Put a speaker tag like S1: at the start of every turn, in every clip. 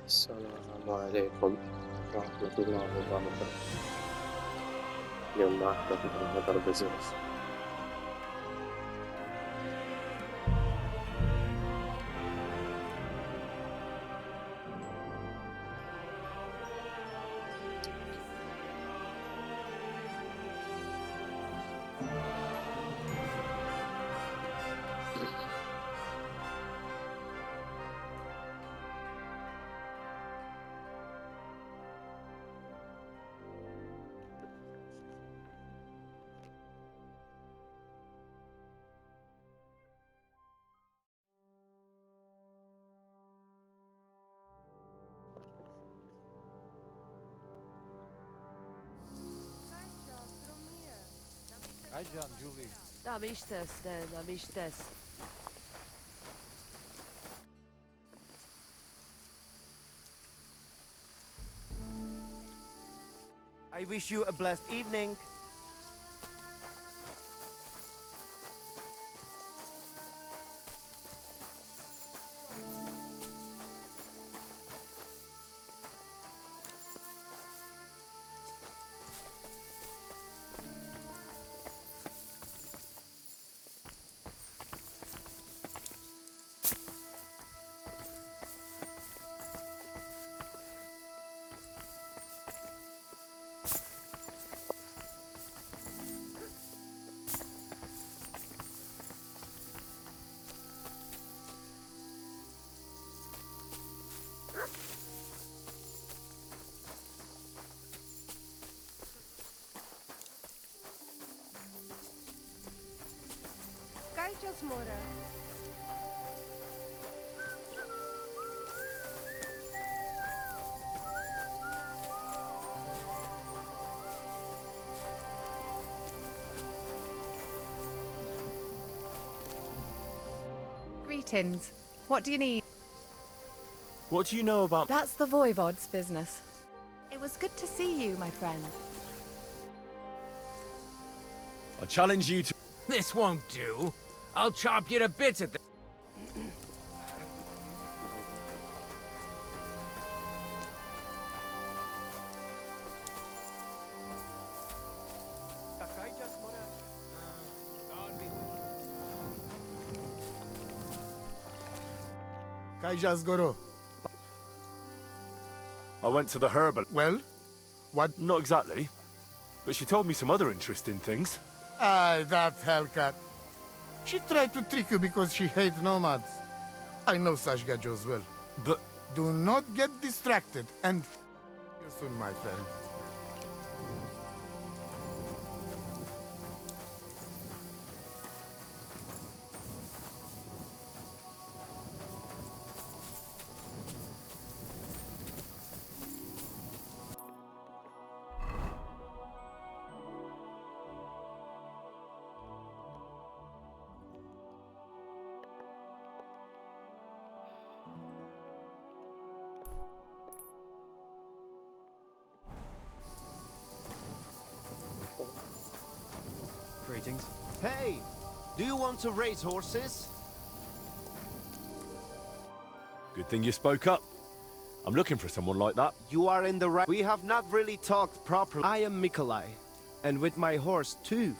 S1: السلام عليكم ورحمة الله وبركاته. اليوم معكم هذا بزنس.
S2: Hi, John, Julie.
S3: Da bist es.
S4: I wish you a blessed evening.
S3: Kajčas mora.
S5: Greetings. What do you need?
S2: What do you know about...
S5: That's the Voivod's business. It was good to see you, my friend.
S2: I challenge you to...
S6: This won't do. I'll chop you to bits at the...
S7: Kaijas Goro.
S2: I went to the herbal...
S7: Well, what?
S2: Not exactly. But she told me some other interesting things.
S7: That Hellcat. She tried to trick you because she hates nomads. I know such gajos well.
S2: But...
S7: Do not get distracted and... See you soon, my friend.
S4: Greetings. Hey, do you want to race horses?
S2: Good thing you spoke up. I'm looking for someone like that.
S4: You are in the right... We have not really talked properly. I am Mikolai, and with my horse, Tuv,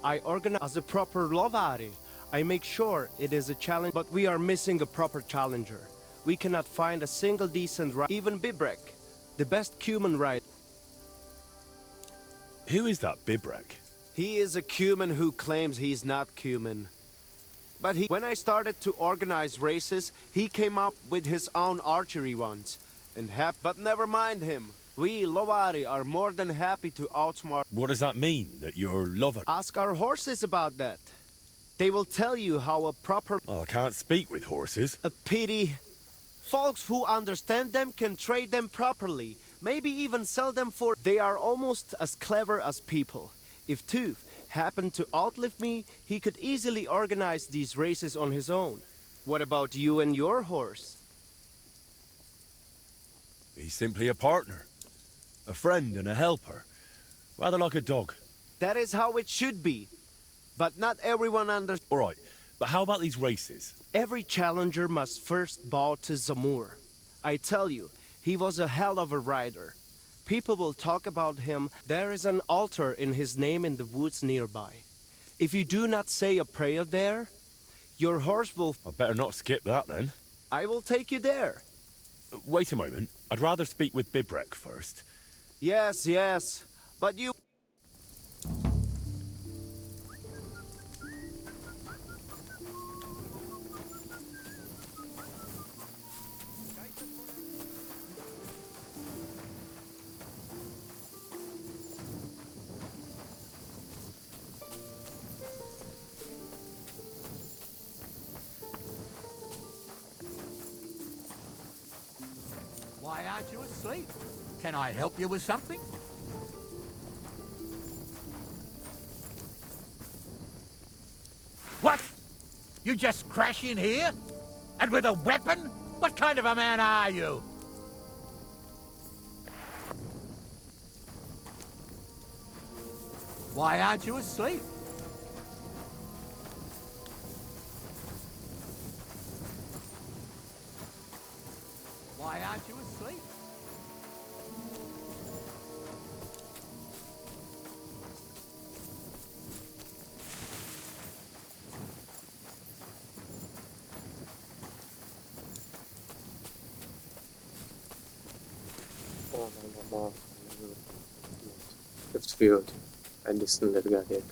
S4: I organize as a proper lovari. I make sure it is a challenge, but we are missing a proper challenger. We cannot find a single decent ride. Even Bibrek, the best cumin rider.
S2: Who is that Bibrek?
S4: He is a cumin who claims he's not cumin. But when I started to organize races, he came up with his own archery ones. But never mind him. We, Lovari, are more than happy to outsmart...
S2: What does that mean, that you're lover?
S4: Ask our horses about that. They will tell you how a proper...
S2: Oh, I can't speak with horses.
S4: A pity. Folks who understand them can trade them properly. Maybe even sell them for... They are almost as clever as people. If Tuv happened to outlive me, he could easily organize these races on his own. What about you and your horse?
S2: He's simply a partner. A friend and a helper. Rather like a dog.
S4: That is how it should be. But not everyone understands.
S2: All right, but how about these races?
S4: Every challenger must first bow to Zamur. I tell you, He was a hell of a rider. People will talk about him. There is an altar in his name in the woods nearby. If you do not say a prayer there, your horse will...
S2: I'd better not skip that then.
S4: I will take you there.
S2: Wait a moment. I'd rather speak with Bibrek first.
S4: Yes, yes. But you...
S6: Why aren't you asleep? Can I help you with something? What? You just crash in here? And with a weapon? What kind of a man are you? Why aren't you asleep? Why aren't you asleep?
S1: Ama Fitzfield Edison'ları gayet.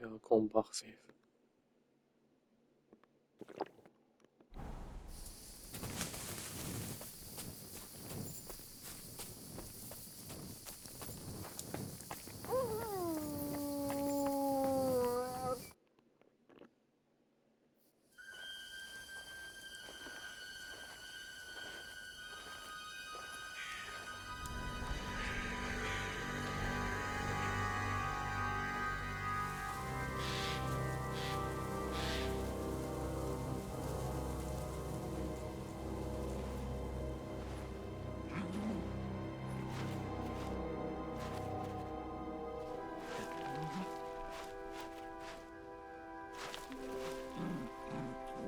S1: Ja, kompakt even.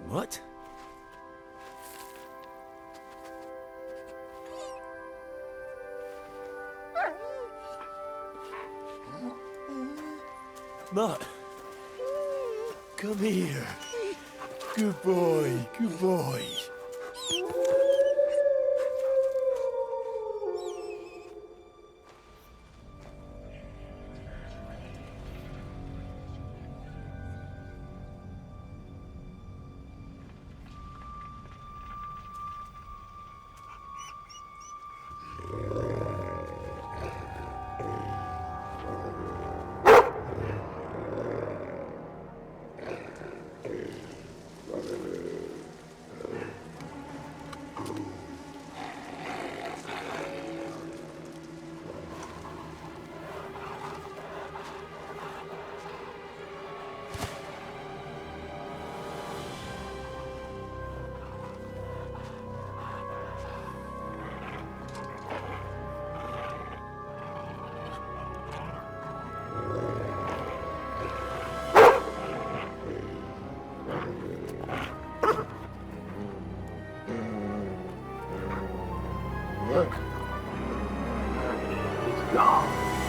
S2: What? Mutt, come here. Good boy, good boy.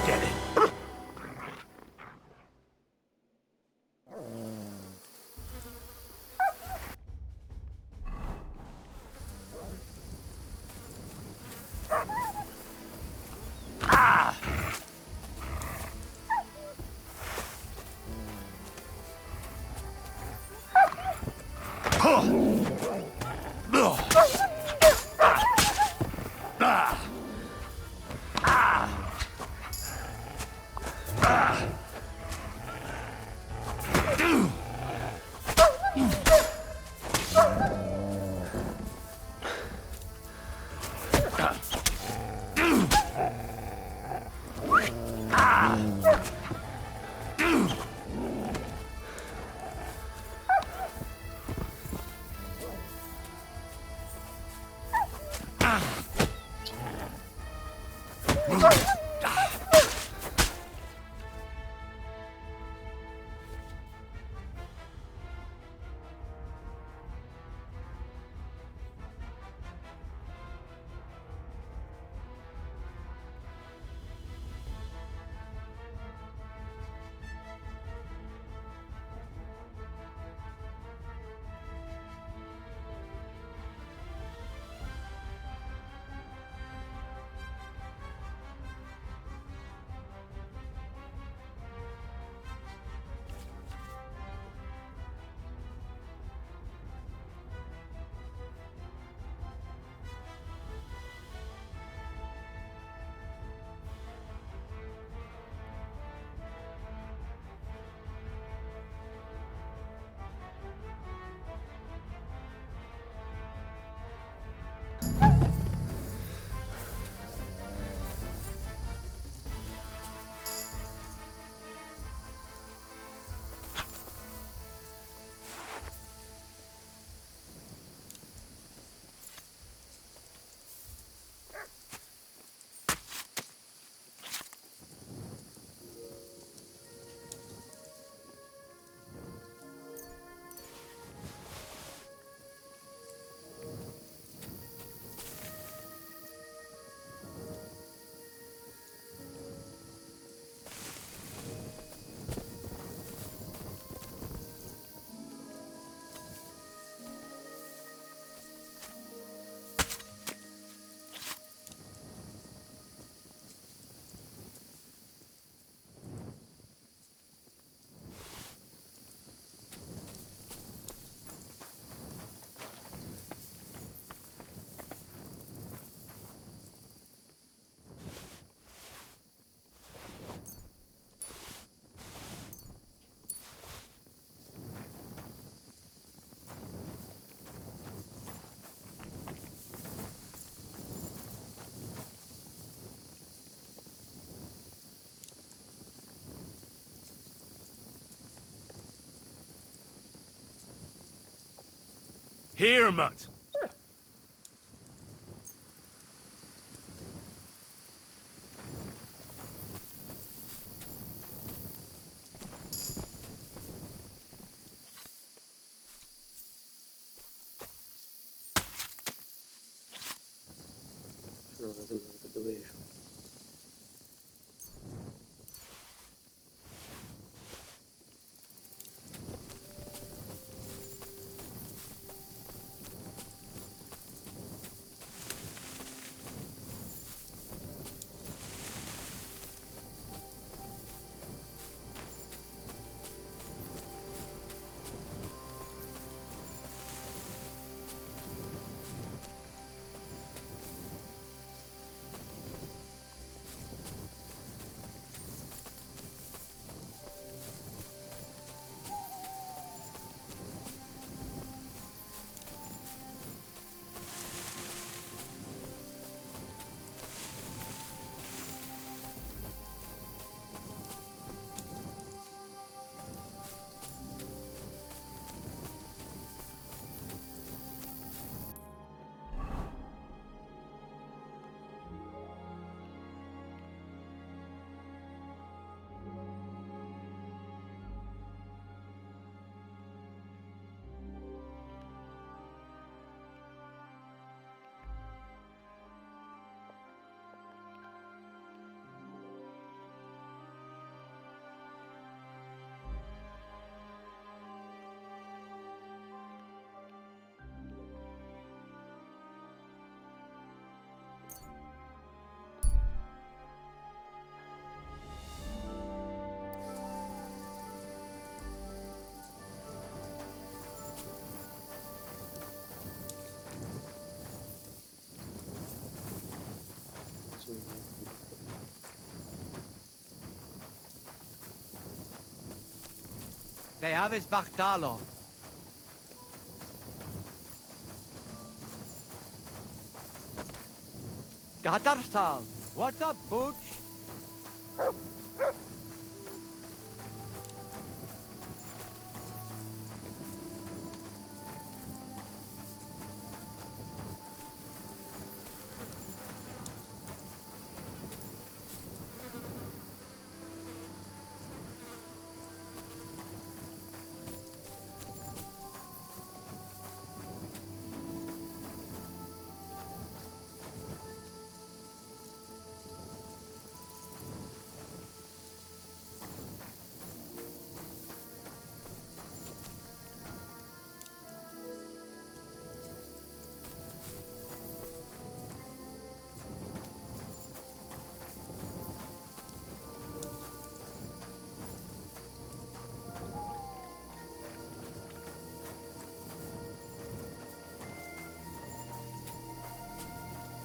S2: Get it. Here, mate.
S1: شنو لازم نبدأ بإيش؟
S6: They have his Bachdalo. Gadarsal. What's up, Booch?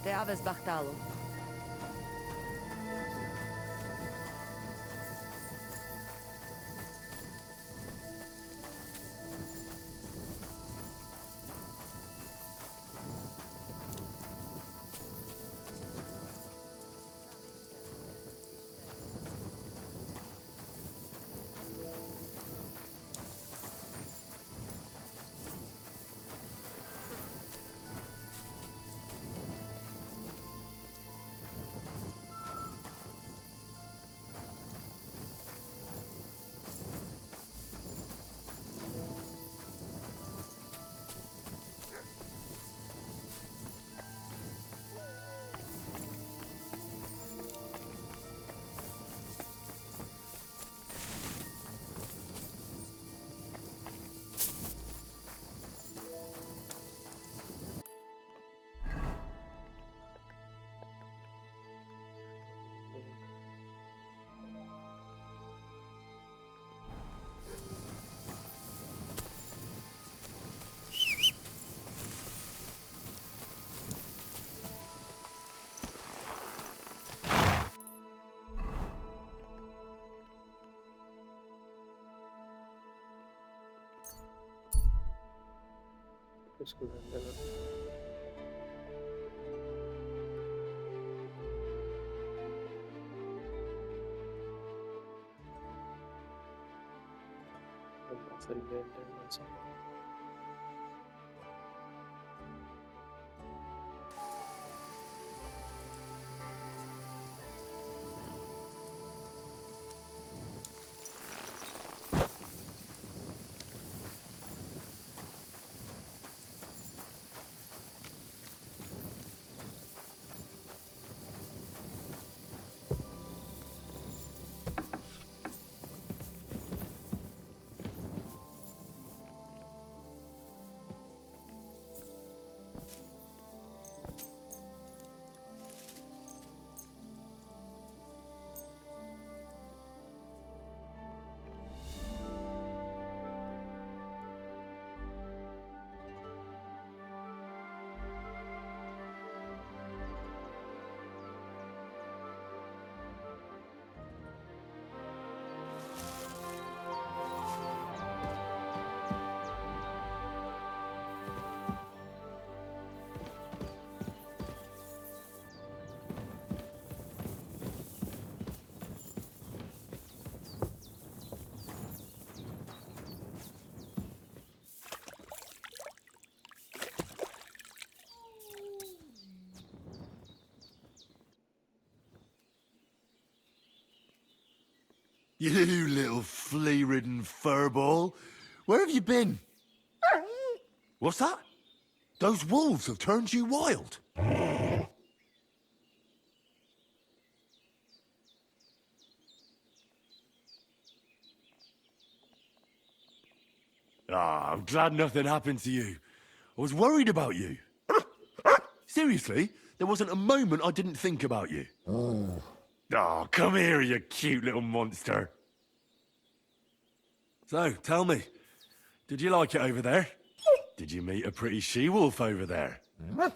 S3: They have his Bachdalo.
S1: اسكن عندنا نضع في البيت للناس.
S2: You little flea-ridden furball. Where have you been? What's that? Those wolves have turned you wild. Ah, I'm glad nothing happened to you. I was worried about you. Seriously, there wasn't a moment I didn't think about you. Oh, come here, you cute little monster. So, tell me, did you like it over there? Did you meet a pretty she-wolf over there? Oh,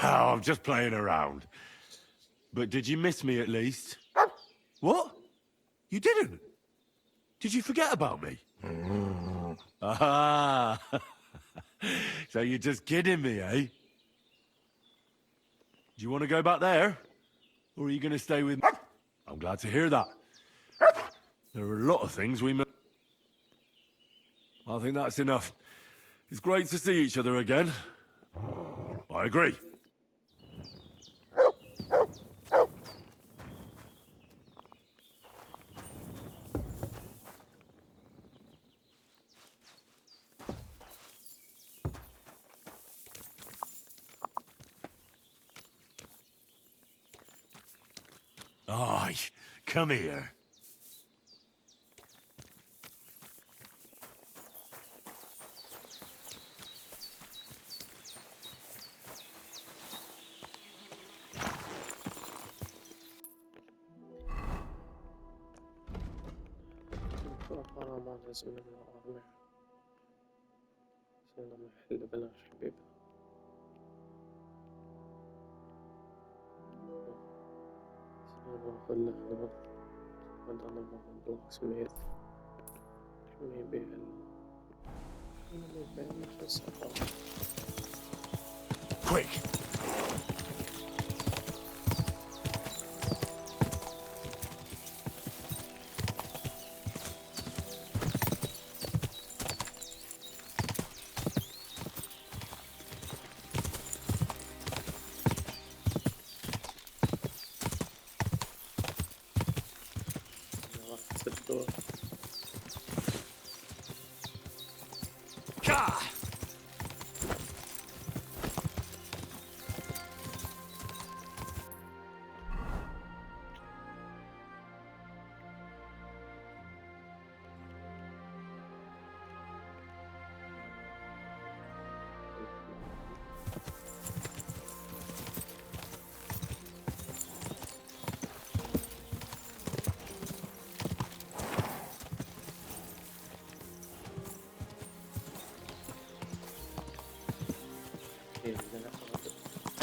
S2: I'm just playing around. But did you miss me at least? What? You didn't? Did you forget about me? Ah, so you're just kidding me, eh? Do you want to go back there? Or are you going to stay with me? I'm glad to hear that. There are a lot of things we must... I think that's enough. It's great to see each other again. I agree. Aye, come here.
S1: ما لازم نعمل عشان نحل بلاش البيبة. ناخذ له بدل ما blacksmith maybe مش السفر.
S2: Quick!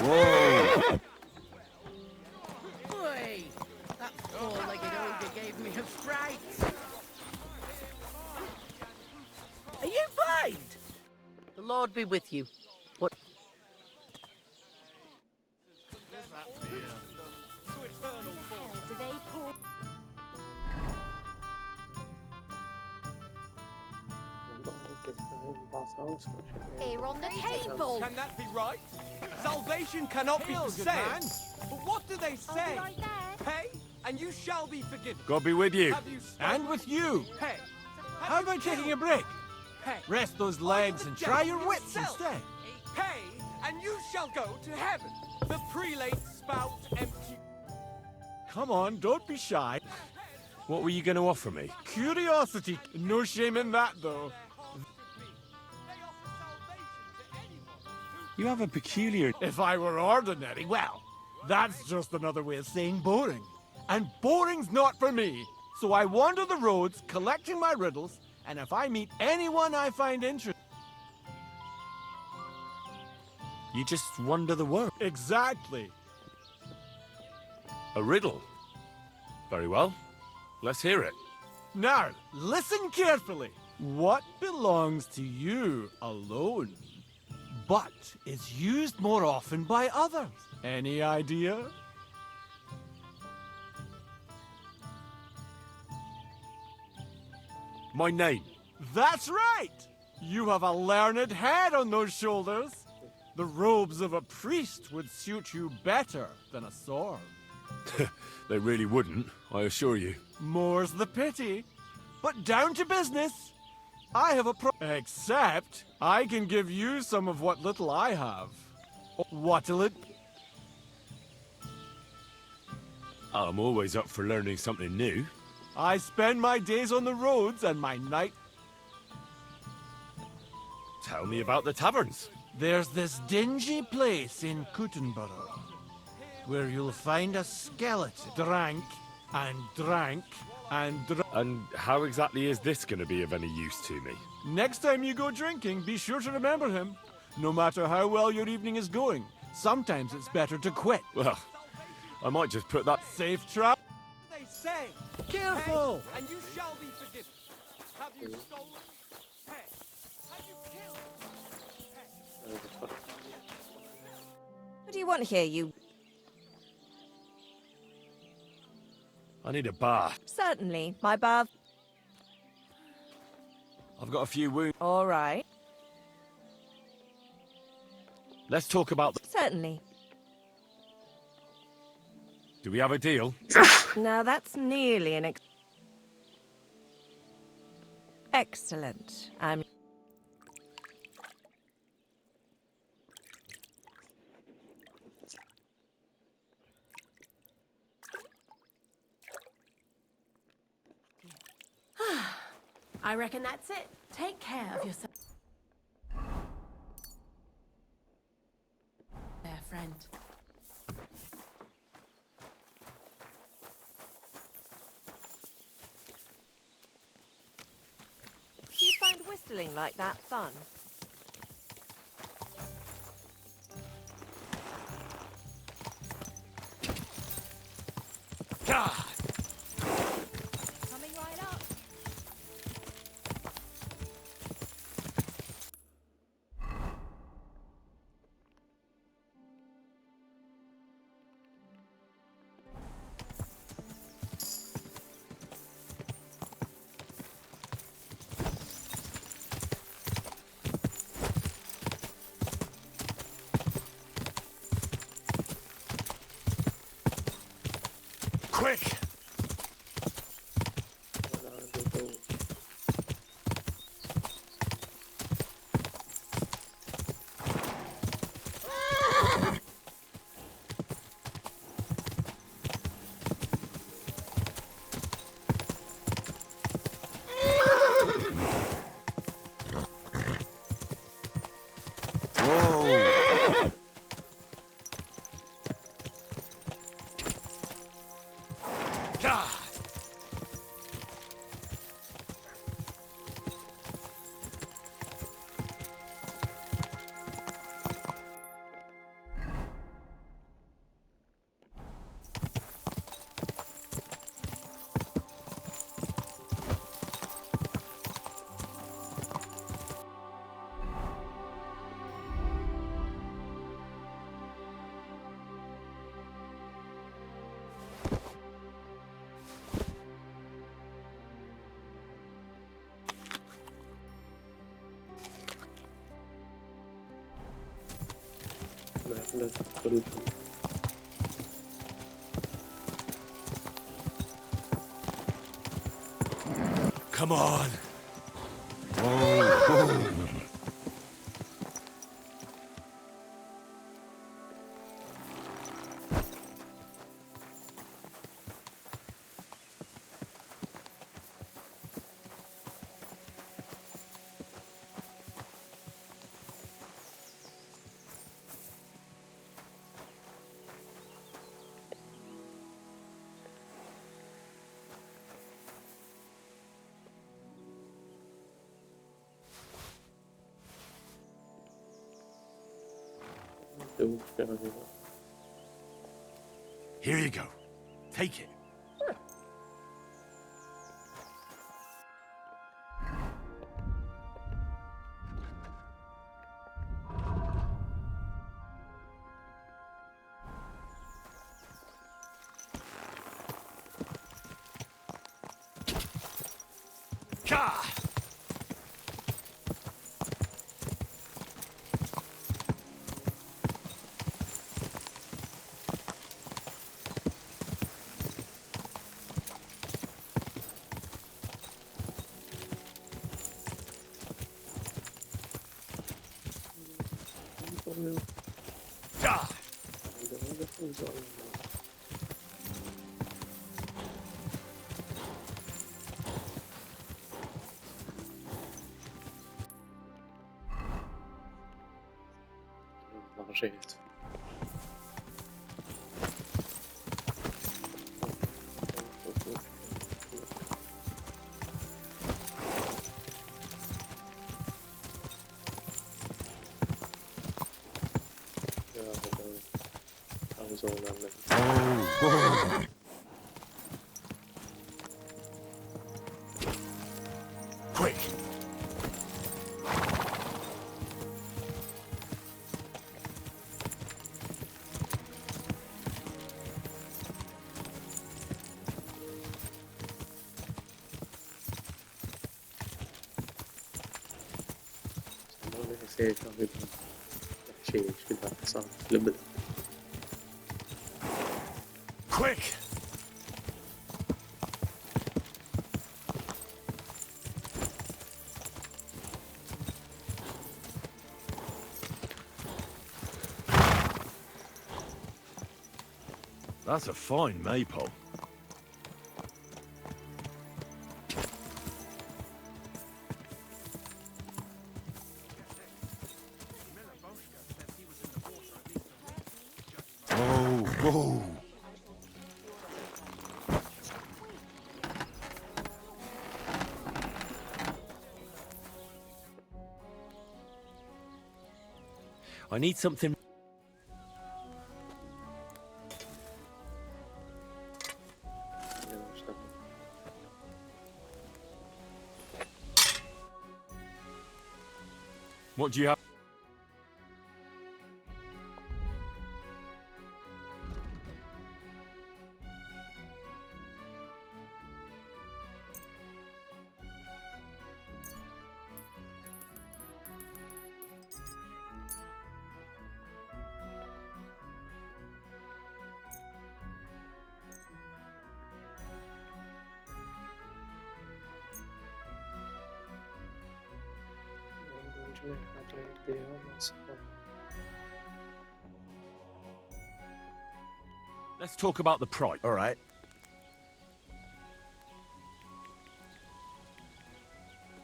S2: Whoa!
S6: Oi! That four-legged ogre gave me a fright. Are you blind?
S8: The Lord be with you. What?
S5: Do they pour? Here on the table.
S4: Can that be right? Salvation cannot be for sale. But what do they say?
S5: Right there.
S4: Pay, and you shall be forgiven.
S2: God be with you.
S4: Have you
S9: And with you.
S4: Pay.
S9: How about taking a break?
S4: Pay.
S9: Rest those legs and try your wits instead.
S4: Pay, and you shall go to heaven. The prelates spout empty.
S9: Come on, don't be shy.
S2: What were you going to offer me?
S9: Curiosity. No shame in that, though.
S2: You have a peculiar...
S9: If I were ordinary, well, that's just another way of saying boring. And boring's not for me. So I wander the roads collecting my riddles, and if I meet anyone I find interesting...
S2: You just wander the world.
S9: Exactly.
S2: A riddle? Very well. Let's hear it.
S9: Now, listen carefully. What belongs to you alone, but is used more often by others? Any idea?
S2: My name.
S9: That's right! You have a learned head on those shoulders. The robes of a priest would suit you better than a sword.
S2: They really wouldn't, I assure you.
S9: More's the pity. But down to business. I have a Except, I can give you some of what little I have. What'll it...
S2: I'm always up for learning something new.
S9: I spend my days on the roads and my night...
S2: Tell me about the taverns.
S9: There's this dingy place in Kuttenborough where you'll find a skeleton. Drank and drank and drank.
S2: And how exactly is this going to be of any use to me?
S9: Next time you go drinking, be sure to remember him. No matter how well your evening is going, sometimes it's better to quit.
S2: Well, I might just put that...
S9: Safe trap.
S6: They say, careful, and you shall be forgiven. Have you stolen? Hey, have you killed?
S3: What do you want here, you...
S2: I need a bath.
S3: Certainly, my bath...
S2: I've got a few wounds.
S3: All right.
S2: Let's talk about the...
S3: Certainly.
S2: Do we have a deal?
S3: Now that's nearly an excellent.
S5: I reckon that's it. Take care of yourself. There, friend.
S3: Do you find whistling like that fun?
S2: God!
S3: Coming right up.
S2: Quick! God! Come on! Here you go. Take it. Ka!
S9: Ah!
S1: Det finns ju shit.
S2: Quick!
S1: Se vi شيء كذا صار لبد.
S2: Quick! That's a fine maypole. Oh, whoa!
S9: I need something.
S2: What do you have? Let's talk about the price.
S9: All right.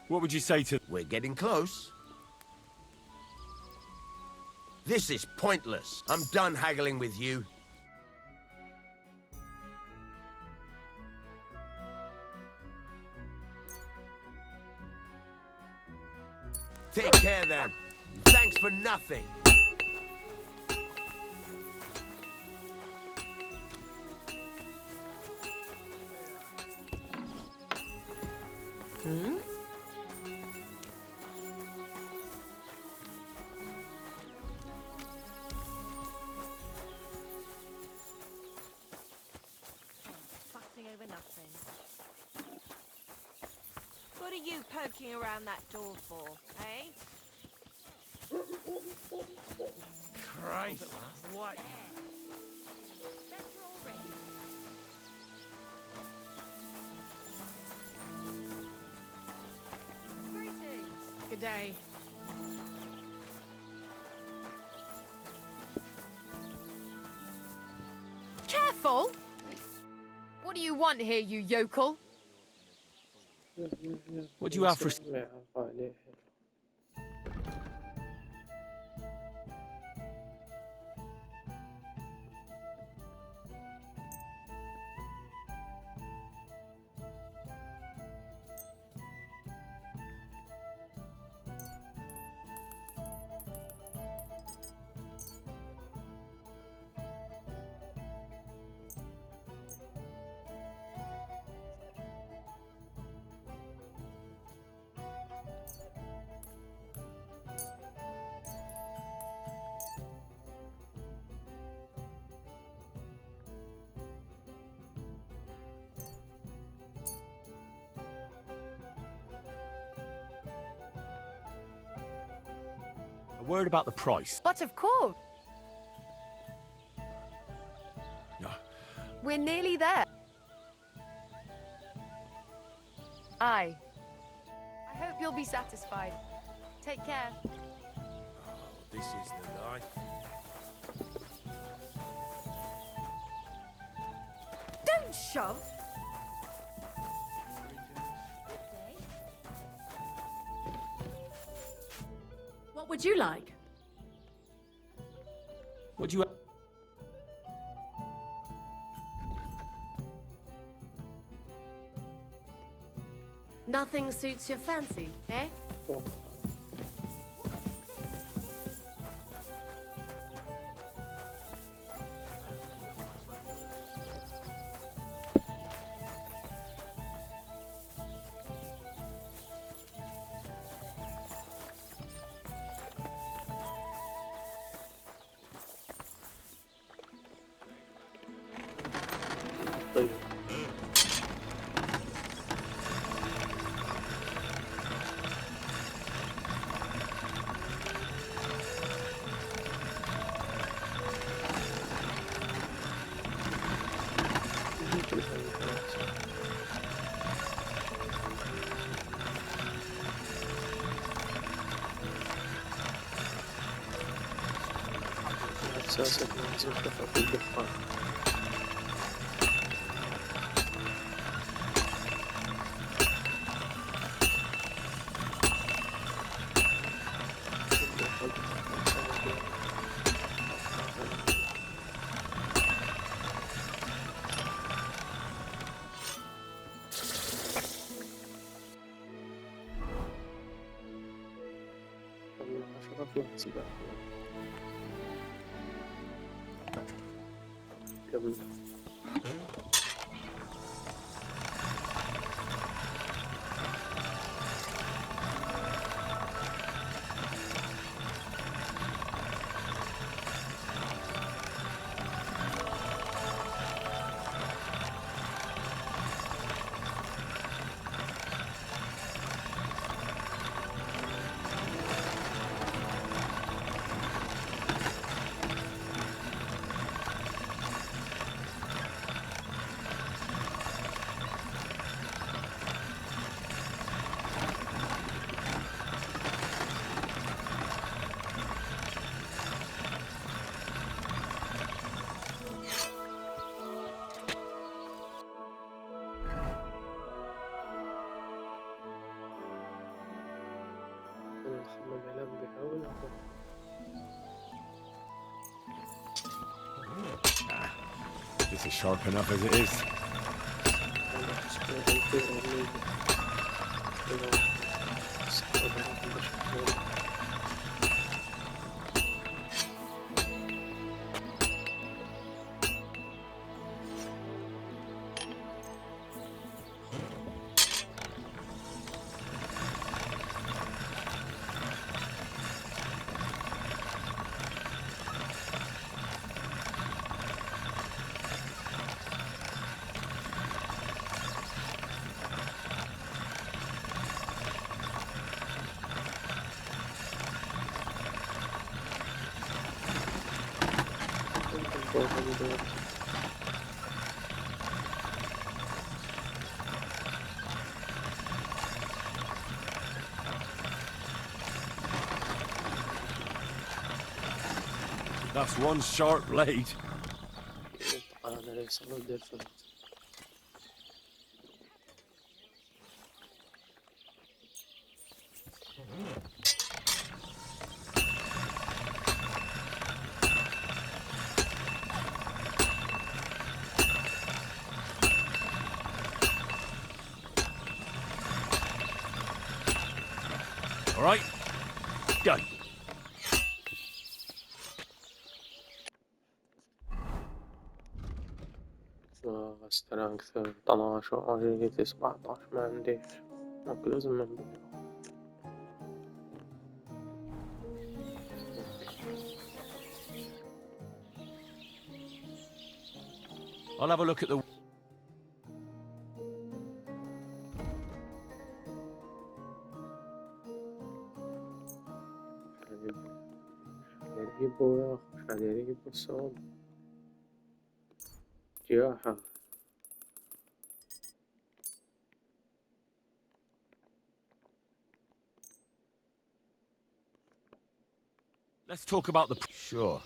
S2: What would you say to...
S10: We're getting close. This is pointless. I'm done haggling with you. Take care then. Thanks for nothing.
S5: Hmm?
S3: Fussing over nothing. What are you poking around that door for, eh?
S9: Christ. What?
S3: Better already. Greetings.
S5: Good day. Careful! What do you want here, you yokel?
S2: What do you have for... A word about the price.
S5: But of course.
S2: No.
S5: We're nearly there. I hope you'll be satisfied. Take care.
S10: This is the life.
S5: Don't shove! What would you like?
S9: Would you...
S5: Nothing suits your fancy, eh?
S1: Oh, طيب. أساسا لازم تفرق الدخان. شرف الحسبة كمل. نخمم على بها ولا
S2: This is sharp enough as it is. That's one sharp blade.
S1: أنا ليس different.
S2: All right, done.
S1: سترانك 12 وأجيلتي 17 ما عنديش. ممكن لازم نبدأ.
S2: I'll have a look at the...
S1: يجيبوا يا أخي مش قادر يجيبوا الصوم. جياحة.
S2: Let's talk about the...
S10: Sure.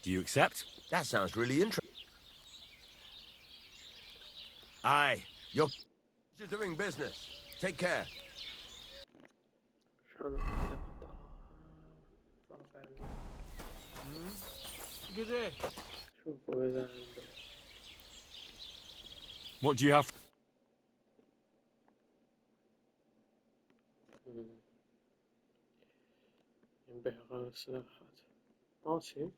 S2: Do you accept?
S10: That sounds really interesting. Aye, you're doing business. Take care.
S1: شو أنا
S9: Good day.
S1: شوفوا إذا عنده
S2: What do you have?
S1: ينبيع سلاحات ماشي.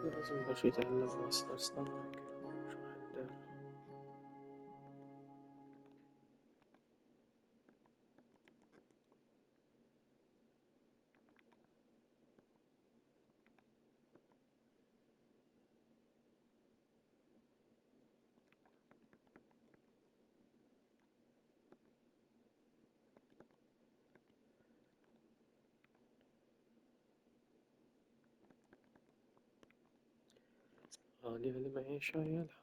S1: لازم باش يتعلم ماستر سترايك. شو عنده؟ غالية المعيشة يا الحاج.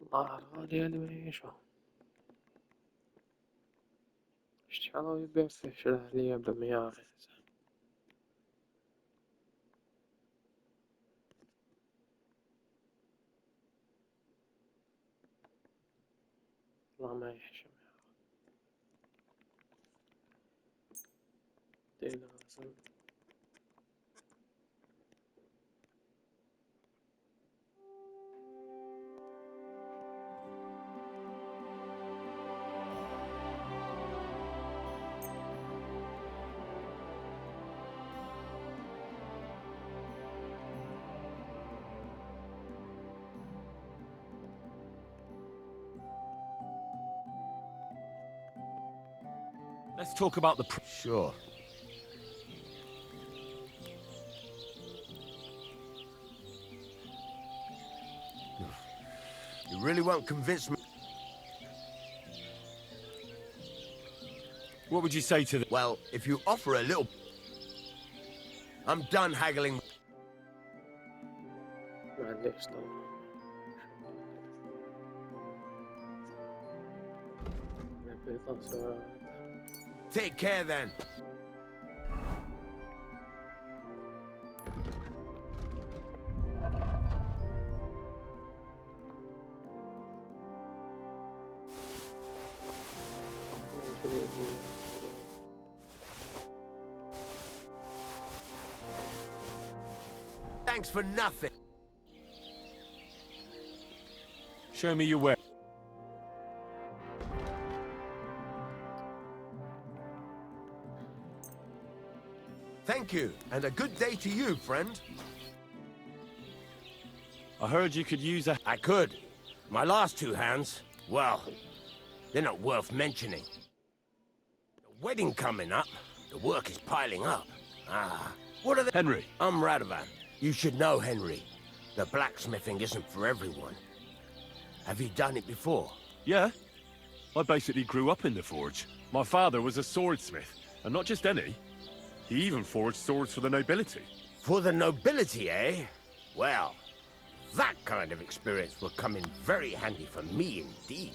S1: الله غالية المعيشة. اشتغلوا يبيع فيه شرح لي ب100. الله ما يحشم. لازم
S2: Let's talk about the...
S10: Sure. You really won't convince me.
S2: What would you say to the...
S10: Well, if you offer a little... I'm done haggling.
S1: معليش طبعا. البيضة سواء.
S10: Take care then. Thanks for nothing.
S2: Show me your way.
S10: Thank you, and a good day to you, friend.
S2: I heard you could use a...
S10: I could. My last two hands, well, they're not worth mentioning. The wedding coming up, the work is piling up. Ah, what are they?
S2: Henry.
S10: I'm Radovan. You should know Henry. The blacksmithing isn't for everyone. Have you done it before?
S2: Yeah. I basically grew up in the forge. My father was a swordsmith, and not just any. He even forged swords for the nobility.
S10: For the nobility, eh? Well, that kind of experience will come in very handy for me indeed.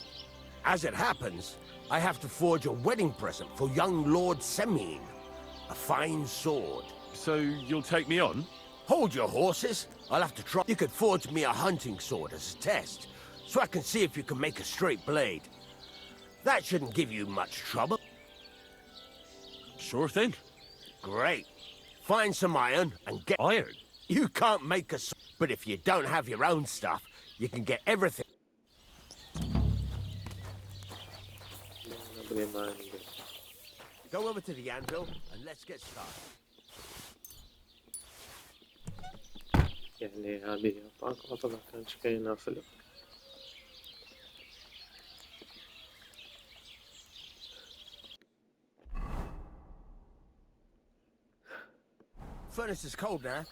S10: As it happens, I have to forge a wedding present for young Lord Semine. A fine sword.
S2: So you'll take me on?
S10: Hold your horses. I'll have to try. You could forge me a hunting sword as a test, so I can see if you can make a straight blade. That shouldn't give you much trouble.
S2: Sure thing.
S10: Great. Find some iron and get...
S2: Iron?
S10: You can't make a but if you don't have your own stuff, you can get everything.
S1: Bagaimana gitu.
S10: Go over to the anvil and let's get started.
S1: يعني هذه أعتقد كان شيء نافلة.
S10: Furnace is cold now.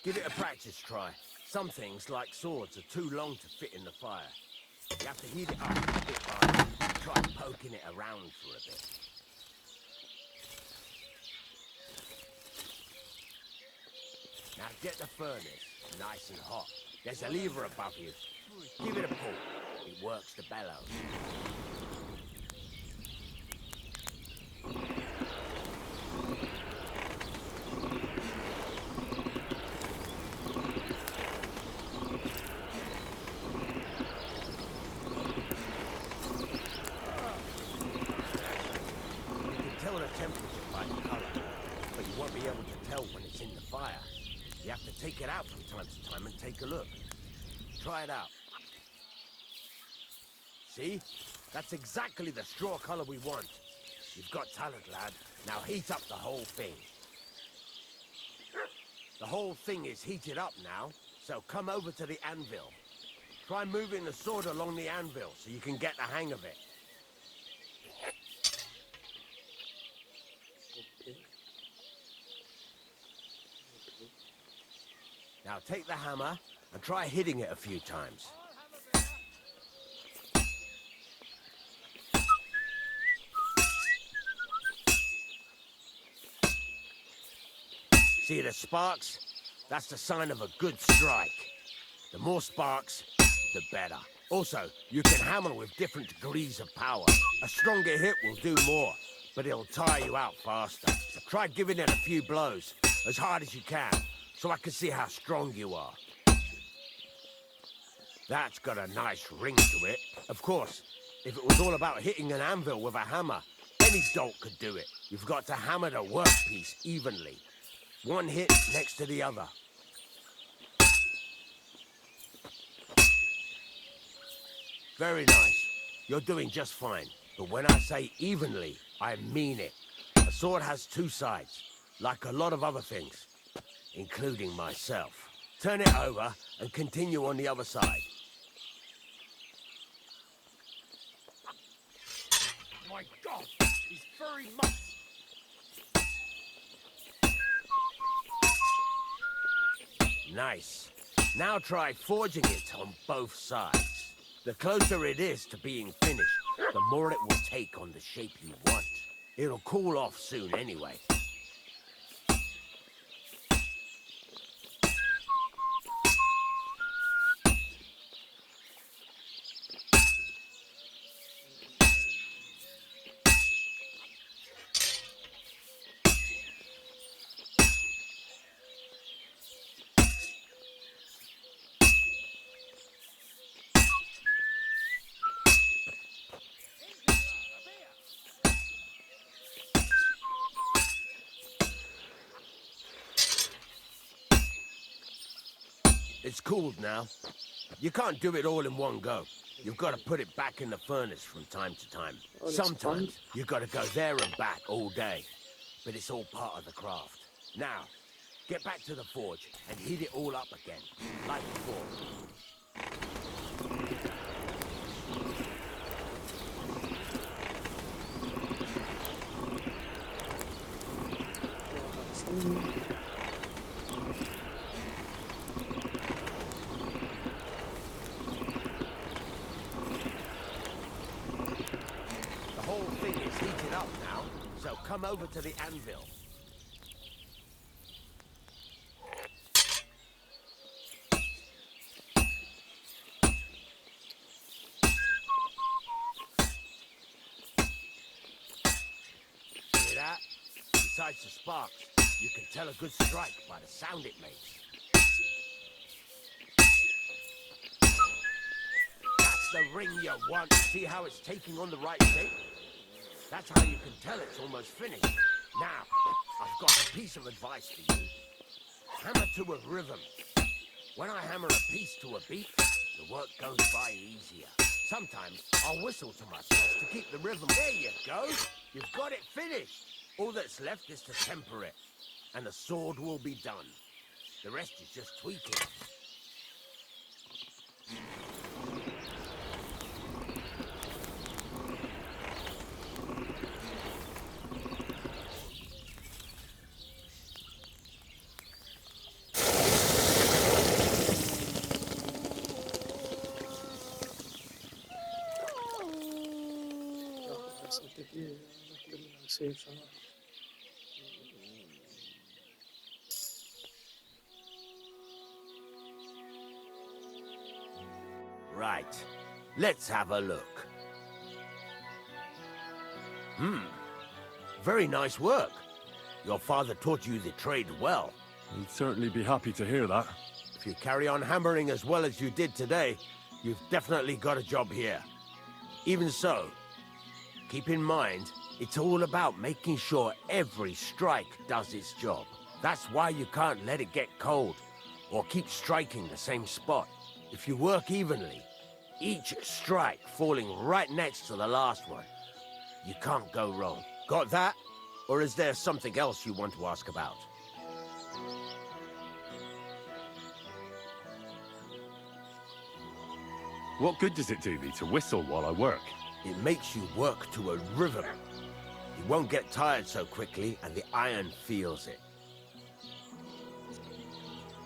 S10: Give it a practice try. Some things, like swords, are too long to fit in the fire. You have to heat it up a bit by try poking it around for a bit. Now get the furnace nice and hot. There's a lever above you. Give it a pull. It works the bellows. You have to take it out from time to time and take a look. Try it out. See? That's exactly the straw color we want. You've got talent, lad. Now heat up the whole thing. The whole thing is heated up now, so come over to the anvil. Try moving the sword along the anvil so you can get the hang of it. Now take the hammer and try hitting it a few times. See the sparks? That's the sign of a good strike. The more sparks, the better. Also, you can hammer with different degrees of power. A stronger hit will do more, but it'll tire you out faster. So try giving it a few blows, as hard as you can, so I can see how strong you are. That's got a nice ring to it. Of course, if it was all about hitting an anvil with a hammer, any dolt could do it. You've got to hammer the workpiece evenly. One hit next to the other. Very nice. You're doing just fine. But when I say evenly, I mean it. A sword has two sides, like a lot of other things, including myself. Turn it over and continue on the other side.
S6: My God, he's very much.
S10: Nice. Now try forging it on both sides. The closer it is to being finished, the more it will take on the shape you want. It'll cool off soon anyway. It's cooled now. You can't do it all in one go. You've got to put it back in the furnace from time to time. Sometimes you've got to go there and back all day. But it's all part of the craft. Now, get back to the forge and heat it all up again, like before. Come over to the anvil. See that? Besides the sparks, you can tell a good strike by the sound it makes. That's the ring you want. See how it's taking on the right shape? That's how you can tell it's almost finished. Now, I've got a piece of advice for you. Hammer to a rhythm. When I hammer a piece to a beat, the work goes by easier. Sometimes I'll whistle to myself to keep the rhythm. There you go. You've got it finished. All that's left is to temper it, and the sword will be done. The rest is just tweaking. Right. Let's have a look. Very nice work. Your father taught you the trade well.
S2: He'd certainly be happy to hear that.
S10: If you carry on hammering as well as you did today, you've definitely got a job here. Even so, keep in mind, it's all about making sure every strike does its job. That's why you can't let it get cold, or keep striking the same spot. If you work evenly, each strike falling right next to the last one, you can't go wrong. Got that? Or is there something else you want to ask about?
S2: What good does it do me to whistle while I work?
S10: It makes you work to a rhythm. You won't get tired so quickly, and the iron feels it.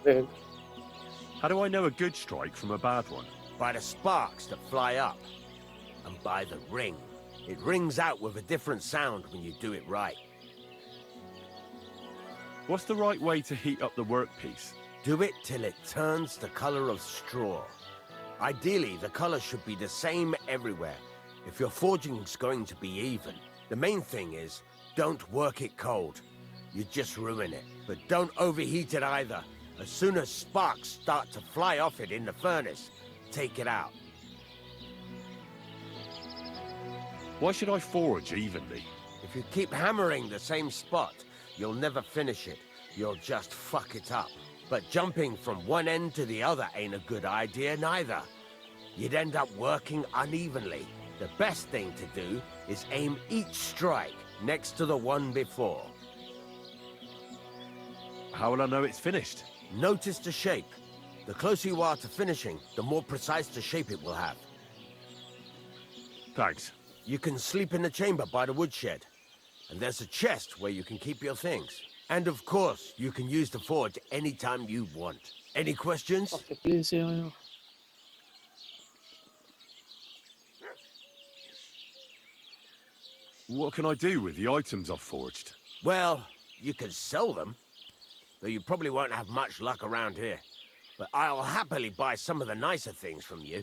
S1: Then,
S2: How do I know a good strike from a bad one?
S10: By the sparks that fly up, and by the ring. It rings out with a different sound when you do it right.
S2: What's the right way to heat up the workpiece?
S10: Do it till it turns the color of straw. Ideally, the color should be the same everywhere, if your forging's going to be even. The main thing is, don't work it cold. You just ruin it. But don't overheat it either. As soon as sparks start to fly off it in the furnace, take it out.
S2: Why should I forge evenly?
S10: If you keep hammering the same spot, you'll never finish it. You'll just fuck it up. But jumping from one end to the other ain't a good idea neither. You'd end up working unevenly. The best thing to do is aim each strike next to the one before.
S2: How will I know it's finished?
S10: Notice the shape. The closer you are to finishing, the more precise the shape it will have.
S2: Thanks.
S10: You can sleep in the chamber by the woodshed. And there's a chest where you can keep your things. And of course, you can use the forge anytime you want. Any questions?
S1: please, yeah.
S2: What can I do with the items I've forged?
S10: Well, you can sell them. Though you probably won't have much luck around here. But I'll happily buy some of the nicer things from you.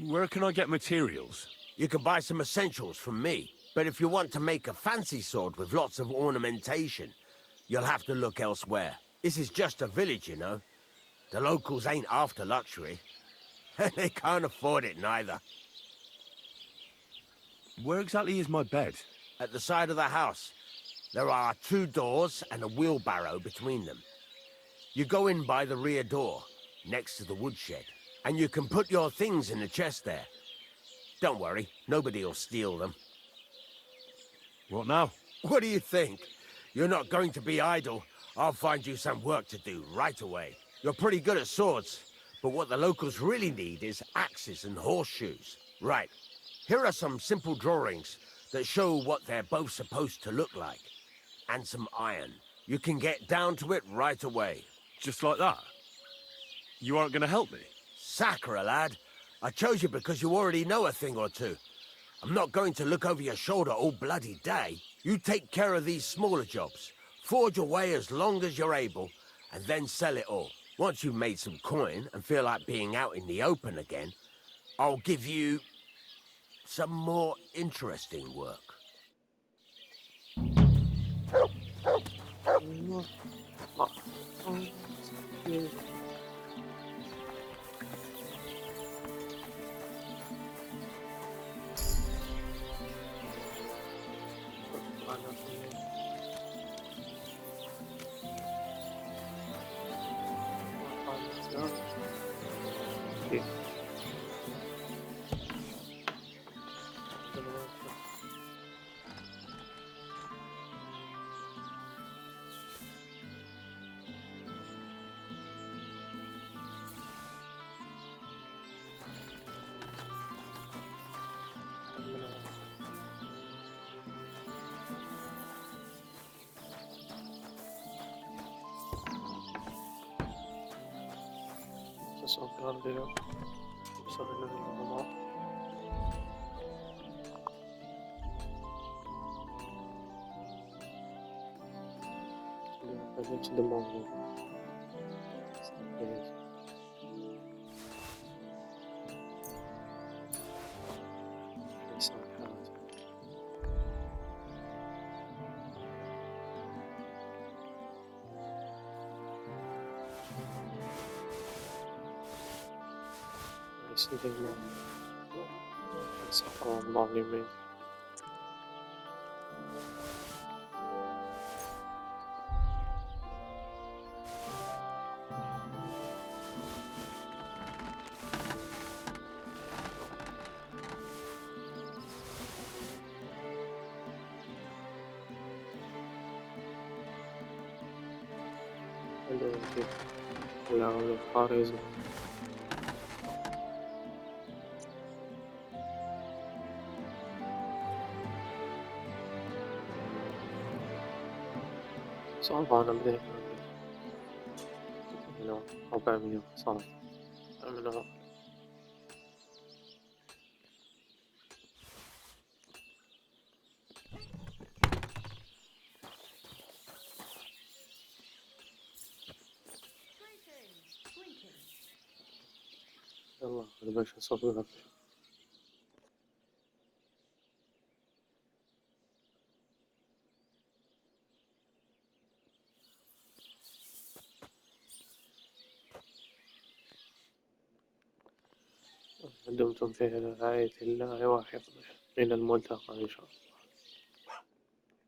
S2: Where can I get materials?
S10: You can buy some essentials from me. But if you want to make a fancy sword with lots of ornamentation, you'll have to look elsewhere. This is just a village, you know. The locals ain't after luxury. They can't afford it neither.
S2: Where exactly is my bed?
S10: At the side of the house, there are 2 doors and a wheelbarrow between them. You go in by the rear door, next to the woodshed, and you can put your things in the chest there. Don't worry, nobody'll steal them.
S2: What now?
S10: What do you think? You're not going to be idle. I'll find you some work to do right away. You're pretty good at swords, but what the locals really need is axes and horseshoes. Right, here are some simple drawings that show what they're both supposed to look like. And some iron. You can get down to it right away.
S2: Just like that? You aren't going to help me?
S10: Sacre, lad. I chose you because you already know a thing or two. I'm not going to look over your shoulder all bloody day. You take care of these smaller jobs. Forge away as long as you're able, and then sell it all. Once you've made some coin and feel like being out in the open again, I'll give you some more interesting work.
S1: إيه. Sopra Dio, saremo nel to the morning. Yes, I have. I see the morning. It's all morning. Allora, sì, volevo fare esatto. So bana bir de haberim yok. Sağ ol. Emin ol. Allah, hadi başa sokuyor. دمتم في رعاية الله وحفظه إلى الملتقى إن شاء الله.